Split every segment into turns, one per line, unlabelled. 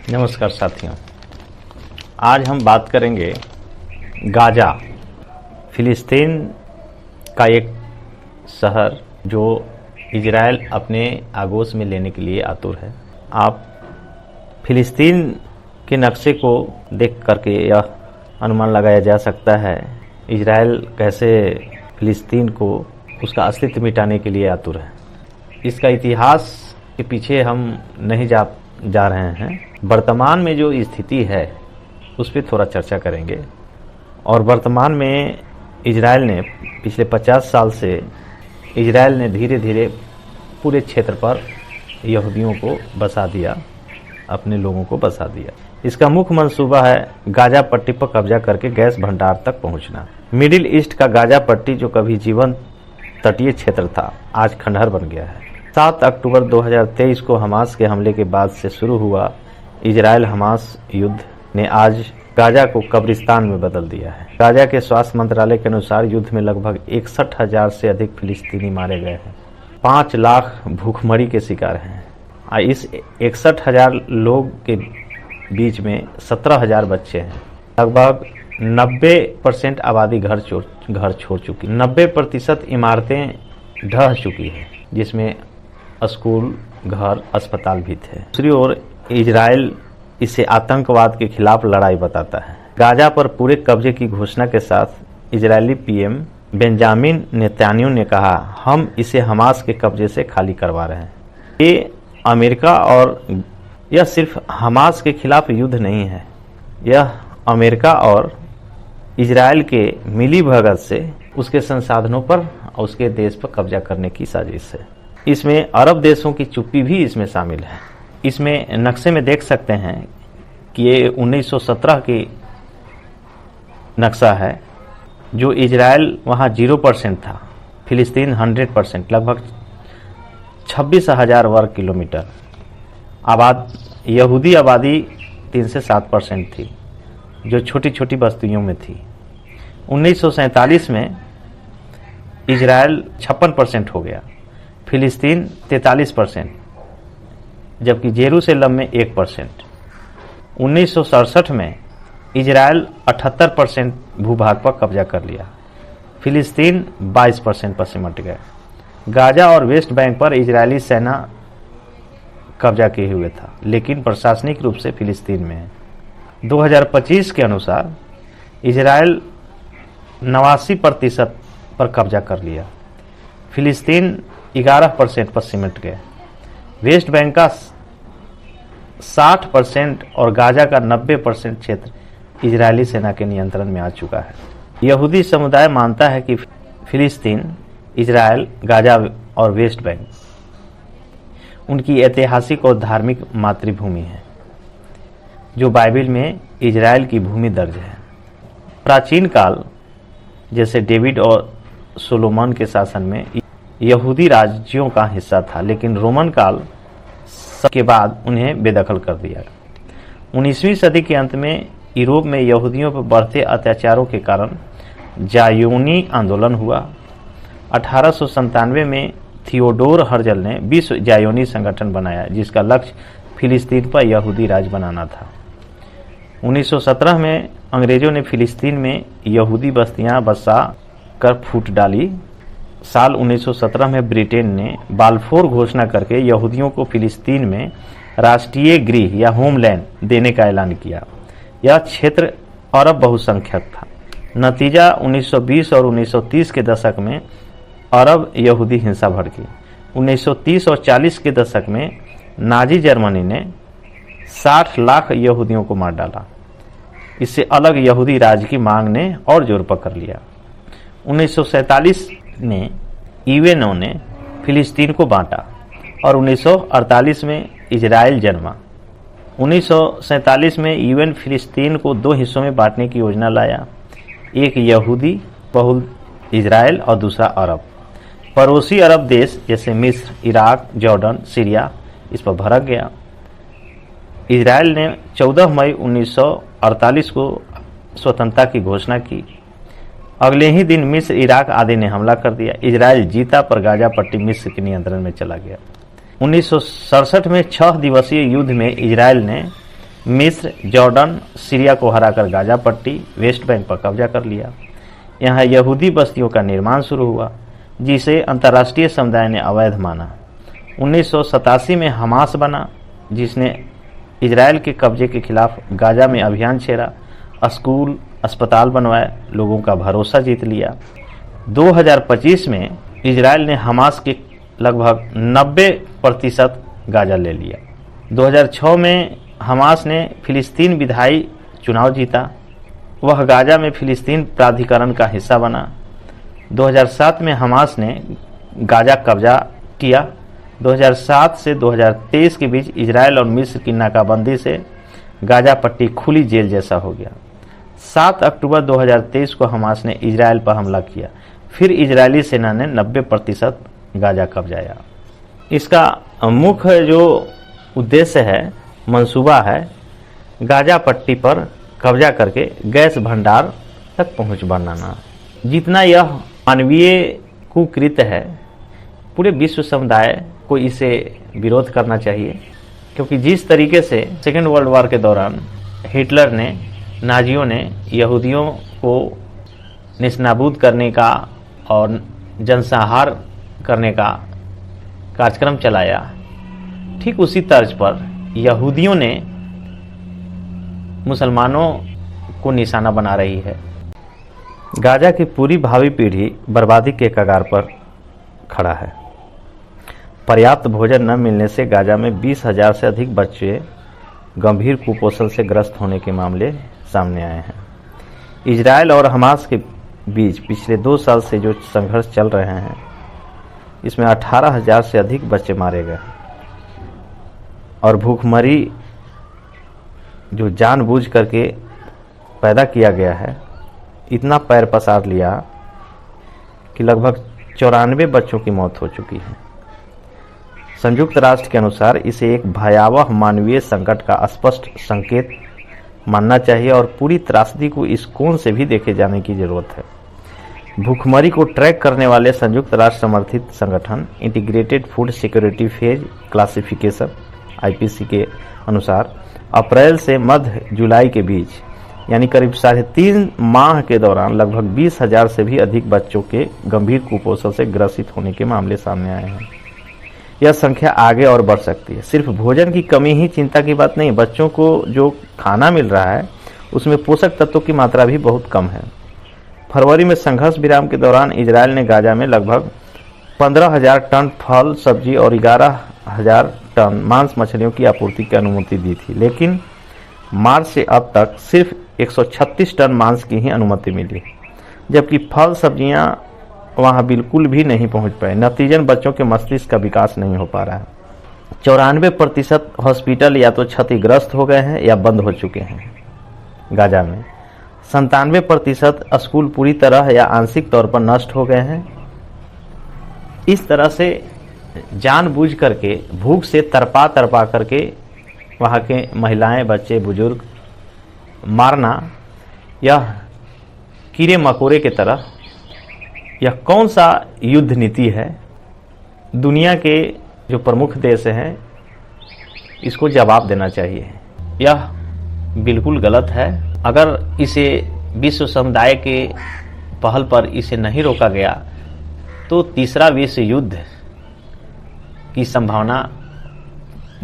नमस्कार साथियों, आज हम बात करेंगे गाजा, फिलिस्तीन का एक शहर जो इजराइल अपने आगोश में लेने के लिए आतुर है। आप फिलिस्तीन के नक्शे को देख करके यह अनुमान लगाया जा सकता है इजराइल कैसे फिलिस्तीन को उसका अस्तित्व मिटाने के लिए आतुर है। इसका इतिहास के पीछे हम नहीं जा रहे हैं। वर्तमान में जो स्थिति है उस पर थोड़ा चर्चा करेंगे। और वर्तमान में इजराइल ने पिछले 50 साल से इजराइल ने धीरे धीरे पूरे क्षेत्र पर यहूदियों को बसा दिया, अपने लोगों को बसा दिया। इसका मुख्य मंसूबा है गाजा पट्टी पर कब्जा करके गैस भंडार तक पहुंचना। मिडिल ईस्ट का गाजा पट्टी जो कभी जीवंत तटीय क्षेत्र था, आज खंडहर बन गया है। 7 अक्टूबर 2023 को हमास के हमले के बाद से शुरू हुआ इजराइल हमास युद्ध ने आज गाजा को कब्रिस्तान में बदल दिया है। गाजा के स्वास्थ्य मंत्रालय के अनुसार युद्ध में लगभग 61,000 से अधिक फिलिस्तीनी मारे गए हैं। 5 लाख भूखमरी के शिकार हैं। इस 61,000 लोग के बीच में 17,000 बच्चे हैं। लगभग 90% आबादी घर छोड़ चुकी। 90% इमारतें ढह चुकी है, जिसमें स्कूल, घर, अस्पताल भी थे। दूसरी ओर इजराइल इसे आतंकवाद के खिलाफ लड़ाई बताता है। गाजा पर पूरे कब्जे की घोषणा के साथ इजरायली पीएम बेंजामिन नेतन्याहू ने कहा, हम इसे हमास के कब्जे से खाली करवा रहे हैं। ये अमेरिका और यह सिर्फ हमास के खिलाफ युद्ध नहीं है, यह अमेरिका और इजराइल के मिलीभगत से उसके संसाधनों पर और उसके देश पर कब्जा करने की साजिश है। इसमें अरब देशों की चुप्पी भी इसमें शामिल है। इसमें नक्शे में देख सकते हैं कि ये 1917 की नक्शा है, जो इजराइल वहाँ 0% था, फिलिस्तीन 100%, लगभग 26,000 वर्ग किलोमीटर। यहूदी आबादी 3 से 7% थी, जो छोटी छोटी बस्तियों में थी। 1947 में इजराइल 56% हो गया, फिलिस्तीन 43%, जबकि जेरूसलम में 1%। 1967 में इजराइल 78% भूभाग पर कब्जा कर लिया, फिलिस्तीन 22% पर सिमट गए। गाजा और वेस्ट बैंक पर इजरायली सेना कब्जा किए हुए था, लेकिन प्रशासनिक रूप से फिलिस्तीन में है। 2025 के अनुसार इजराइल 89% पर कब्जा कर लिया, फिलिस्तीन 11% पर सिमट गए। वेस्ट बैंक का 60% और गाजा का 90% क्षेत्र इजरायली सेना के नियंत्रण में आ चुका है। यहूदी समुदाय मानता है कि फिलिस्तीन, इजराइल, गाजा और वेस्ट बैंक उनकी ऐतिहासिक और धार्मिक मातृभूमि है, जो बाइबल में इजराइल की भूमि दर्ज है। प्राचीन काल जैसे डेविड और सोलोमन के शासन में यहूदी राज्यों का हिस्सा था, लेकिन रोमन काल के बाद उन्हें बेदखल कर दिया। 19वीं सदी के अंत में यूरोप में यहूदियों पर बढ़ते अत्याचारों के कारण जायोनी आंदोलन हुआ। 1897 में थियोडोर हर्जल ने विश्व जायोनी संगठन बनाया, जिसका लक्ष्य फिलिस्तीन पर यहूदी राज बनाना था। 1917 में अंग्रेजों ने फिलिस्तीन में यहूदी बस्तियां बसा कर फूट डाली। साल 1917 में ब्रिटेन ने बाल्फोर घोषणा करके यहूदियों को फिलिस्तीन में राष्ट्रीय गृह या होमलैंड देने का ऐलान किया। यह क्षेत्र अरब बहुसंख्यक था। नतीजा 1920 और 1930 के दशक में अरब यहूदी हिंसा भड़की। 1930 और 40 के दशक में नाजी जर्मनी ने 60 लाख यहूदियों को मार डाला। इससे अलग यहूदी राज्य की मांग ने और जोर पकड़ लिया। 1947 में यूएनओ ने फिलिस्तीन को बांटा और 1948 में इजराइल जन्मा। 1947 में यूएन फिलिस्तीन को 2 हिस्सों में बांटने की योजना लाया, एक यहूदी बहुल इजराइल और दूसरा अरब। पड़ोसी अरब देश जैसे मिस्र, इराक, जॉर्डन, सीरिया इस पर भड़क गया। इजराइल ने 14 मई 1948 को स्वतंत्रता की घोषणा की। अगले ही दिन मिस्र, इराक आदि ने हमला कर दिया। इजराइल जीता पर गाजा पट्टी मिस्र के नियंत्रण में चला गया। 1967 में 6 दिवसीय युद्ध में इजराइल ने मिस्र, जॉर्डन, सीरिया को हराकर गाजा पट्टी, वेस्ट बैंक पर कब्जा कर लिया। यहाँ यहूदी बस्तियों का निर्माण शुरू हुआ, जिसे अंतर्राष्ट्रीय समुदाय ने अवैध माना। 1987 में हमास बना, जिसने इजराइल के कब्जे के खिलाफ गाजा में अभियान छेड़ा, स्कूल, अस्पताल बनवाए, लोगों का भरोसा जीत लिया। 2025 में इजराइल ने हमास के लगभग 90% गाजा ले लिया। 2006 में हमास ने फिलिस्तीन विधायी चुनाव जीता, वह गाजा में फिलिस्तीन प्राधिकरण का हिस्सा बना। 2007 में हमास ने गाजा कब्जा किया। 2007 से 2023 के बीच इजराइल और मिस्र की नाकाबंदी से गाजा पट्टी खुली जेल जैसा हो गया। 7 अक्टूबर 2023 को हमास ने इजराइल पर हमला किया, फिर इजरायली सेना ने 90% गाजा कब्जाया। इसका मुख्य जो उद्देश्य है, मंसूबा है, गाजा पट्टी पर कब्जा करके गैस भंडार तक पहुंच बनाना। जितना यह मानवीय कुकृत्य है, पूरे विश्व समुदाय को इसे विरोध करना चाहिए, क्योंकि जिस तरीके से सेकेंड वर्ल्ड वॉर के दौरान हिटलर ने, नाजियों ने यहूदियों को निस्नाबूद करने का और जनसंहार करने का कार्यक्रम चलाया, ठीक उसी तर्ज पर यहूदियों ने मुसलमानों को निशाना बना रही है। गाजा की पूरी भावी पीढ़ी बर्बादी के कगार पर खड़ा है। पर्याप्त भोजन न मिलने से गाजा में 20,000 से अधिक बच्चे गंभीर कुपोषण से ग्रस्त होने के मामले सामने आए हैं। इजराइल और हमास के बीच पिछले 2 साल से जो संघर्ष चल रहे हैं, इसमें 18,000 से अधिक बच्चे मारे गए और भूखमरी जो जानबूझ करके पैदा किया गया है, इतना पैर पसार लिया कि लगभग 94 बच्चों की मौत हो चुकी है। संयुक्त राष्ट्र के अनुसार इसे एक भयावह मानवीय संकट का स्पष्ट संकेत मानना चाहिए और पूरी त्रासदी को इस कोण से भी देखे जाने की जरूरत है। भूखमरी को ट्रैक करने वाले संयुक्त राष्ट्र समर्थित संगठन integrated food security phase classification (IPC) के अनुसार अप्रैल से मध्य जुलाई के बीच, यानी करीब 3.5 माह के दौरान लगभग 20,000 से भी अधिक बच्चों के गंभीर कुपोषण से ग्रसित होने के मामले सामने आए हैं। यह संख्या आगे और बढ़ सकती है। सिर्फ भोजन की कमी ही चिंता की बात नहीं, बच्चों को जो खाना मिल रहा है उसमें पोषक तत्वों की मात्रा भी बहुत कम है। फरवरी में संघर्ष विराम के दौरान इजराइल ने गाजा में लगभग 15,000 टन फल, सब्जी और 11,000 टन मांस मछलियों की आपूर्ति की अनुमति दी थी, लेकिन मार्च से अब तक सिर्फ 136 टन मांस की ही अनुमति मिली, जबकि फल सब्जियां वहां बिल्कुल भी नहीं पहुंच पाए। नतीजन बच्चों के मस्तिष्क का विकास नहीं हो पा रहा है। 94% हॉस्पिटल या तो क्षतिग्रस्त हो गए हैं या बंद हो चुके हैं गाजा में। 97% स्कूल पूरी तरह या आंशिक तौर पर नष्ट हो गए हैं। इस तरह से जानबूझ करके भूख से तरपा करके वहाँ के महिलाएं, बच्चे, बुजुर्ग मारना, यह कीड़े मकोड़े की तरह, यह कौन सा युद्ध नीति है? दुनिया के जो प्रमुख देश हैं इसको जवाब देना चाहिए। यह बिल्कुल गलत है। अगर इसे विश्व समुदाय के पहल पर इसे नहीं रोका गया तो तीसरा विश्व युद्ध की संभावना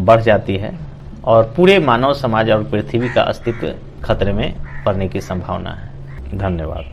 बढ़ जाती है और पूरे मानव समाज और पृथ्वी का अस्तित्व खतरे में पड़ने की संभावना है। धन्यवाद।